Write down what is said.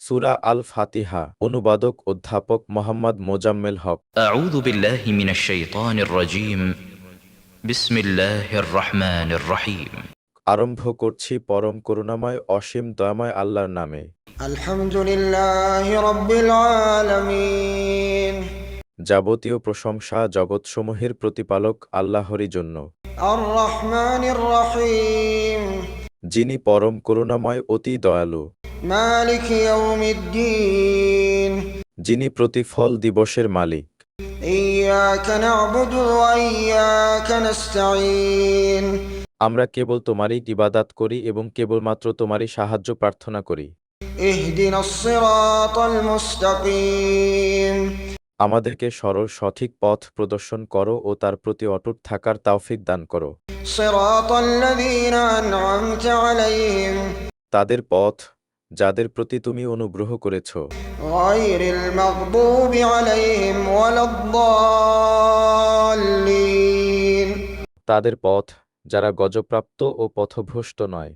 সূরা আল ফাতিহা। অনুবাদক অধ্যাপক মোহাম্মদ মোজাম্মেল হক। أعوذ بالله من الشيطان الرجيم بسم الله الرحمن الرحيم আরম্ভ করছি পরম করুণাময় অসীম দয়াময় আল্লাহর নামে। আলহামদুলিল্লাহি রাব্বিল আলামিন। যাবতীয় প্রশংসা জগৎসমূহের প্রতিপালক আল্লাহরই জন্য, আর রহমানির রহিম, যিনি পরম করুণাময় অতি দয়ালু, মালিক ইয়াউমিদ্দিন, যিনি প্রতিফল দিবসের মালিক। ইয়াকা না'বুদু ওয়া ইয়াকা নাস্তাঈন, আমরা কেবল তোমারই ইবাদত করি এবং কেবলমাত্র তোমারই সাহায্য প্রার্থনা করি। ইহদিনাস সিরাতাল মুস্তাকিম, আমাদেরকে সরল সঠিক পথ প্রদর্শন করো ও তার প্রতি অটুট থাকার তৌফিক দান করো। সিরাতাল্লাযীনা আন'আমতা আলাইহিম, তাদের পথ যাদের প্রতি তুমি অনুগ্রহ করেছ, গায়রিল মাগদুবি আলাইহিম ওয়ালাদ-দাল্লিন, তাদের পথ যারা গজপ্রাপ্ত ও পথভ্রষ্ট নয়।